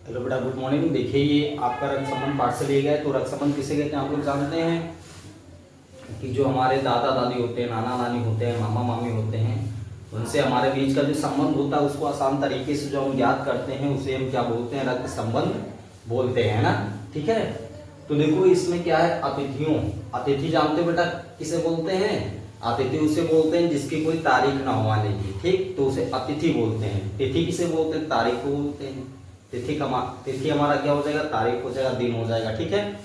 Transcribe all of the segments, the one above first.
Hello बेटा, good morning. देखिए, ये आपका रक्त संबंध पाठ से लिया गया है। तो रक्त संबंध किसे कहते हैं आप लोग जानते हैं कि जो हमारे दादा दादी होते हैं, नाना नानी होते हैं, मामा मामी होते हैं, उनसे हमारे बीच का जो संबंध होता है उसको आसान तरीके से जो हम ज्ञात करते हैं उसे हम क्या बोलते हैं? रक्त संबंध बोलते हैं ना। ठीक है। तो देखो इसमें क्या है, अतिथियों, अतिथि जानते हो बेटा किसे बोलते हैं? अतिथि उसे बोलते हैं जिसकी कोई तारीख ना हो आने की। ठीक, तो उसे अतिथि बोलते हैं। तिथि किसे बोलते हैं? तारीख को बोलते हैं। तिथि हमारा क्या हो जाएगा? तारीख हो जाएगा, दिन हो जाएगा। ठीक है।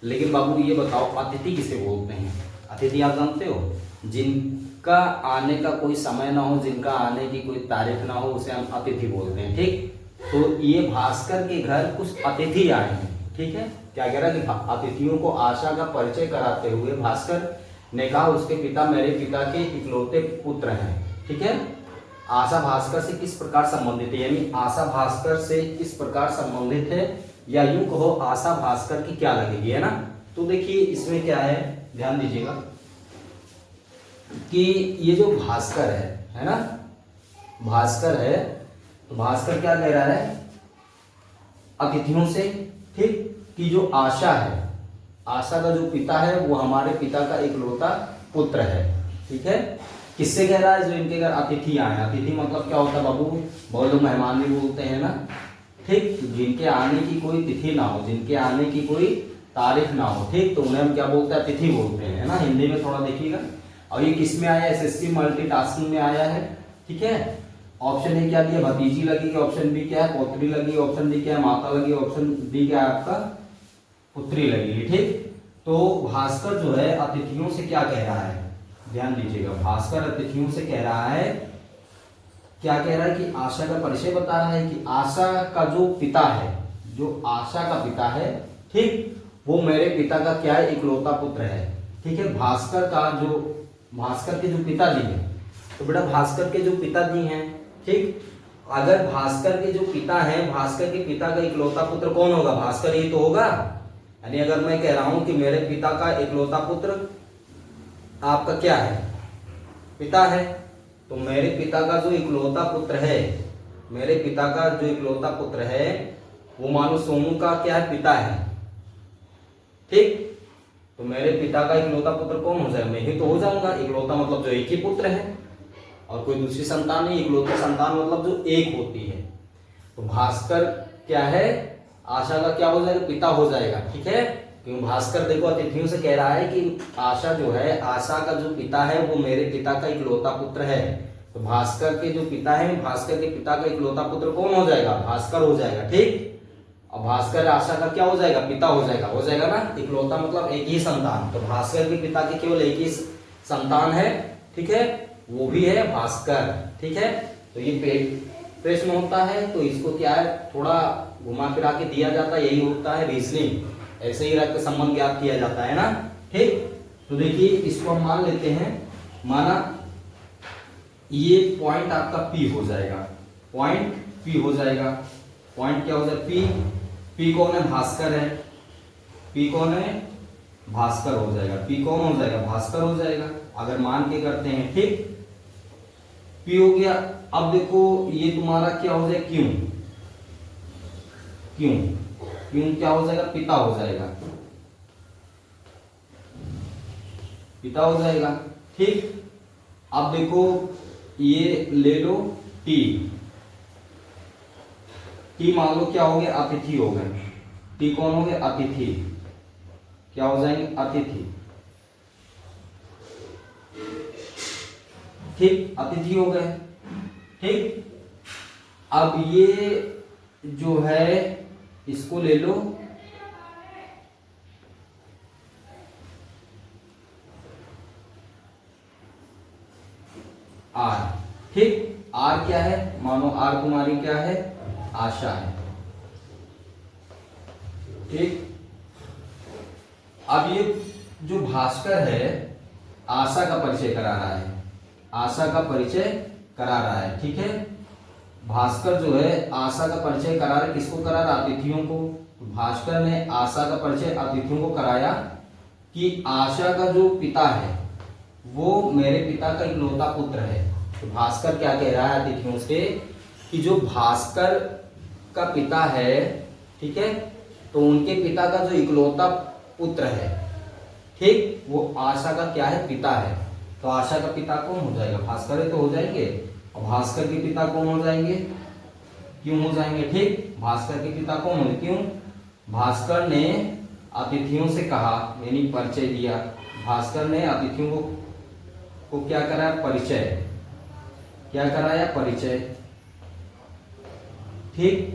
लेकिन बाबू ये बताओ, अतिथि किसे बोलते हैं? अतिथि आप जानते हो? जिनका आने का कोई समय ना हो, जिनका आने की कोई तारीख ना हो, उसे हम अतिथि बोलते हैं। ठीक, तो ये भास्कर के घर कुछ अतिथि आए हैं। ठीक है। क्या कह रहा है कि अतिथियों को आशा का परिचय कराते हुए भास्कर ने कहा उसके पिता मेरे पिता के इकलौते पुत्र हैं। ठीक है। आशा भास्कर से किस प्रकार संबंधित है, यानी आशा भास्कर से किस प्रकार संबंधित है, या यूं कहो आशा भास्कर की क्या लगेगी, है ना। तो देखिए इसमें क्या है, ध्यान दीजिएगा कि ये जो भास्कर है ना, भास्कर है, तो भास्कर क्या कह रहा है अतिथियों से, ठीक, कि जो आशा है, आशा का जो पिता है वो हमारे पिता का इकलौता पुत्र है। ठीक है। किससे कह रहा है? जो इनके घर अतिथि आए। अतिथि मतलब क्या होता है बाबू? बहुत लोग मेहमान भी बोलते हैं ना। ठीक, जिनके आने की कोई तिथि ना हो, जिनके आने की कोई तारीख ना हो, ठीक, तो उन्हें हम क्या बोलते हैं? अतिथि बोलते हैं, है ना। हिंदी में थोड़ा देखिएगा। और ये किस में आया? एसएससी मल्टीटास्किंग में आया है। ठीक है। ऑप्शन ए क्या दिया? भतीजी लगेगी। ऑप्शन बी क्या है? पौत्री लगी। ऑप्शन डी क्या है? माता लगी। ऑप्शन डी क्या है आपका? पुत्री लगेगी। ठीक, तो भास्कर जो है अतिथियों से क्या कह रहा है, ध्यान दीजिएगा। भास्कर अतिथियों से कह रहा है, क्या कह रहा है कि आशा का परिचय बता रहा है कि आशा का जो पिता है, जो आशा का पिता है, ठीक, वो मेरे पिता का क्या है? इकलौता पुत्र है। ठीक है। भास्कर का जो, भास्कर के जो पिताजी हैं, तो बेटा भास्कर के जो पिताजी हैं, ठीक, अगर भास्कर के जो पिता हैं, भास्कर के पिता का इकलौता पुत्र कौन होगा? भास्कर ही तो होगा। यानी अगर मैं कह रहा हूं कि मेरे पिता का इकलौता पुत्र आपका क्या है? पिता है, तो मेरे पिता का जो इकलौता पुत्र है, मेरे पिता का जो इकलौता पुत्र है वो मानो सोनू का क्या है? पिता है। ठीक, तो मेरे पिता का इकलौता पुत्र कौन हो जाएगा? मैं ही तो हो जाऊंगा। इकलौता मतलब जो एक ही पुत्र है और कोई दूसरी संतान नहीं। इकलौती संतान मतलब जो एक होती है। तो भास्कर क्या है? आशा का क्या हो जाएगा? पिता हो जाएगा। ठीक है। क्योंकि भास्कर देखो अतिथियों से कह रहा है कि आशा जो है, आशा का जो पिता है वो मेरे पिता का इकलौता पुत्र है। तो भास्कर के जो पिता है, भास्कर के पिता का इकलौता पुत्र कौन हो जाएगा? भास्कर हो जाएगा। ठीक, और भास्कर आशा का क्या हो जाएगा? पिता हो जाएगा ना। इकलौता मतलब एक ही संतान, तो भास्कर के पिता के केवल एक ही संतान है। ठीक है, वो भी है भास्कर। ठीक है। तो ये प्रश्न होता है तो इसको क्या है, थोड़ा घुमा फिरा के दिया जाता है, यही होता है रीजनिंग। ऐसे ही रक्त संबंध ज्ञात किया जाता है ना। ठीक, तो देखिए इसको हम मान लेते हैं, माना ये पॉइंट आपका पी हो जाएगा, पॉइंट पी हो जाएगा। पॉइंट क्या हो जाएगा? पी। पी कौन है? भास्कर है। पी कौन है? भास्कर हो जाएगा। पी कौन हो जाएगा? भास्कर हो जाएगा, अगर मान के करते हैं। ठीक, पी हो गया। अब देखो ये तुम्हारा क्या हो जाएगा? क्यों। क्यों, क्यों क्या हो जाएगा? पिता हो जाएगा, पिता हो जाएगा। ठीक, अब देखो ये ले लो टी। टी मान लो क्या हो गया? अतिथि हो गए। टी कौन हो गए? अतिथि। क्या हो जाएंगे? अतिथि। ठीक, अतिथि हो गए। ठीक, अब ये जो है इसको ले लो, आर। ठीक, आर क्या है? मानो आर तुम्हारी क्या है? आशा है। ठीक, अब ये जो भास्कर है आशा का परिचय करा रहा है, आशा का परिचय करा रहा है। ठीक है, भास्कर जो है आशा का परिचय करा रहा है, किसको करा रहा? अतिथियों को। भास्कर ने आशा का परिचय अतिथियों को कराया कि आशा का जो पिता है वो मेरे पिता का इकलौता पुत्र है। तो भास्कर क्या कह रहा है अतिथियों से कि जो भास्कर का पिता है, ठीक है, तो उनके पिता का जो इकलौता पुत्र है, ठीक, वो आशा का क्या है, पिता है। तो आशा का पिता कौन हो जाएगा, भास्कर तो हो जाएंगे। और भास्कर के पिता कौन हो जाएंगे, क्यों हो जाएंगे, ठीक, भास्कर के पिता कौन हो, क्यों, भास्कर ने अतिथियों से कहा, यानी परिचय दिया, भास्कर ने अतिथियों को क्या कराया, परिचय, क्या कराया, परिचय, ठीक,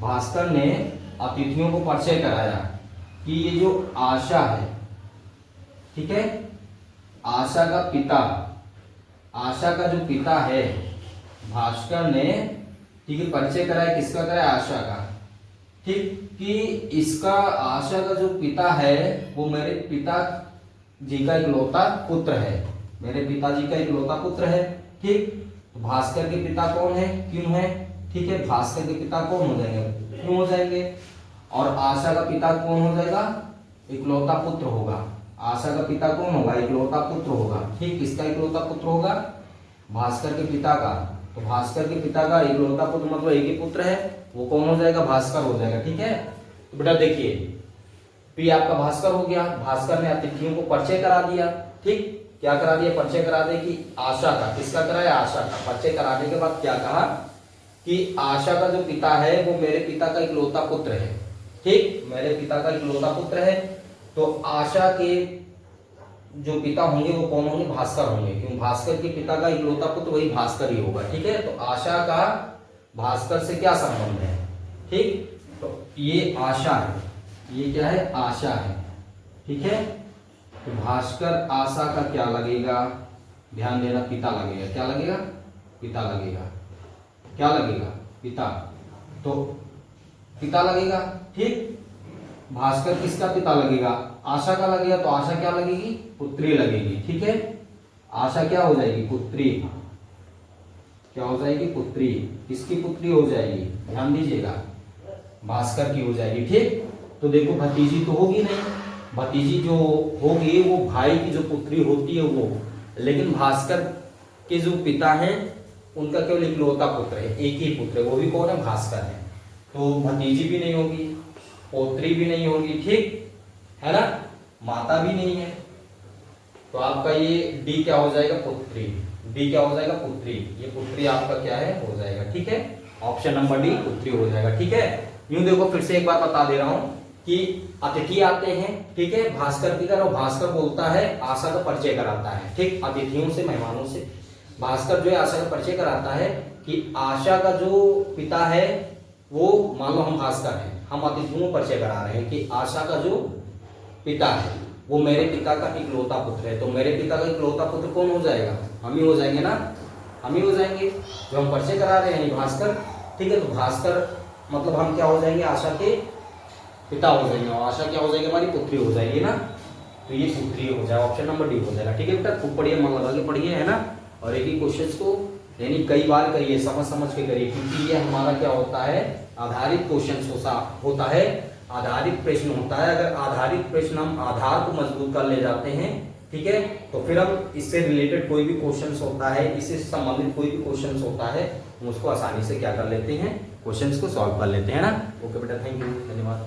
भास्कर ने अतिथियों को परिचय कराया कि ये जो आशा है, ठीक है, आशा का पिता, आशा का जो पिता है, भास्कर ने, ठीक है, परिचय कराया, किसका कराया, आशा का, ठीक, कि इसका, आशा का जो पिता है वो मेरे पिता जी का इकलौता पुत्र है, मेरे पिताजी का इकलौता पुत्र है, ठीक। भास्कर के पिता कौन है, क्यों है, ठीक है, भास्कर के पिता कौन हो जाएंगे, क्यों हो जाएंगे। और आशा का पिता कौन हो जाएगा, इकलौता पुत्र होगा, आशा का पिता कौन होगा, इकलौता पुत्र होगा, ठीक, किसका इकलौता पुत्र होगा, भास्कर के पिता का। तो भास्कर के पिता का इकलौता पुत्र मतलब एक ही पुत्र है, वो कौन हो जाएगा, भास्कर हो जाएगा, ठीक है। तो बेटा देखिए, पी आपका भास्कर हो गया, भास्कर ने अतिथियों को परिचय करा दिया, ठीक, क्या करा दिया, परिचय करा दे कि आशा का, किसका कराया, आशा का। परिचय कराने के बाद क्या कहा कि आशा का जो पिता है वो मेरे पिता का इकलौता पुत्र है, ठीक, मेरे पिता का इकलौता पुत्र है। तो आशा के जो पिता होंगे वो कौन होंगे, भास्कर होंगे, क्योंकि भास्कर के पिता का इकलौता पुत्र वही भास्कर ही होगा, ठीक है। तो आशा का भास्कर से क्या संबंध है, ठीक, तो ये आशा है, ये क्या है, आशा है, ठीक है। तो भास्कर आशा का क्या लगेगा, ध्यान देना, पिता लगेगा, क्या लगेगा, पिता लगेगा, क्या लगेगा, पिता, तो पिता लगेगा, ठीक। भास्कर किसका पिता लगेगा, आशा का लगेगा, तो आशा क्या लगेगी, पुत्री लगेगी, ठीक है। आशा क्या हो जाएगी, पुत्री, क्या हो जाएगी, पुत्री, किसकी पुत्री हो जाएगी, ध्यान दीजिएगा, भास्कर की हो जाएगी, ठीक। तो देखो भतीजी तो होगी नहीं, भतीजी जो होगी वो भाई की जो पुत्री होती है वो, लेकिन भास्कर के जो पिता हैं उनका केवल इकलौता पुत्र है, एक ही पुत्र है, वो भी कौन है, भास्कर है। तो भतीजी भी नहीं होगी, पौत्री भी नहीं होगी, ठीक है ना, माता भी नहीं है। तो आपका ये डी क्या हो जाएगा, पुत्री, डी क्या हो जाएगा, पुत्री, ये पुत्री आपका क्या है, हो जाएगा, ठीक है। ऑप्शन नंबर डी पुत्री हो जाएगा, ठीक है। यूं देखो फिर से एक बार बता दे रहा हूं कि अतिथि आते हैं, ठीक है, भास्कर की तरह, भास्कर बोलता है, आशा का परिचय कराता है, ठीक, अतिथियों से, मेहमानों से भास्कर जो है आशा का परिचय कराता है कि आशा का जो पिता है वो, मान लो हम भास्कर हैं, हम अतिथियों को परिचय करा रहे हैं कि आशा का जो पिता है वो मेरे पिता का इकलौता पुत्र है। तो मेरे पिता का इकलौता पुत्र कौन हो जाएगा, हम ही हो जाएंगे ना, हम ही हो जाएंगे, जो हम परिचय करा रहे हैं भास्कर, ठीक है। तो भास्कर मतलब हम क्या हो जाएंगे, आशा के पिता हो जाएंगे, और आशा क्या हो जाएगी, हमारी पुत्री हो जाएगी ना, तो ये पुत्री हो जाएगा, ऑप्शन नंबर डी हो जाएगा, ठीक है बेटा। खूब पढ़िए, मन लगा के पढ़िए, है ना, और एक ही क्वेश्चन को यानी कई बार करिए, समझ समझ के करिए, क्योंकि ये हमारा क्या होता है, आधारित क्वेश्चन होता है, आधारित प्रश्न होता है। अगर आधारित प्रश्न हम आधार को मजबूत कर ले जाते हैं, ठीक है, तो फिर हम इससे रिलेटेड कोई भी क्वेश्चंस होता है, इससे संबंधित कोई भी क्वेश्चंस होता है, हम उसको आसानी से क्या कर लेते हैं, क्वेश्चंस को सॉल्व कर लेते हैं ना। ओके बेटा, थैंक यू, धन्यवाद।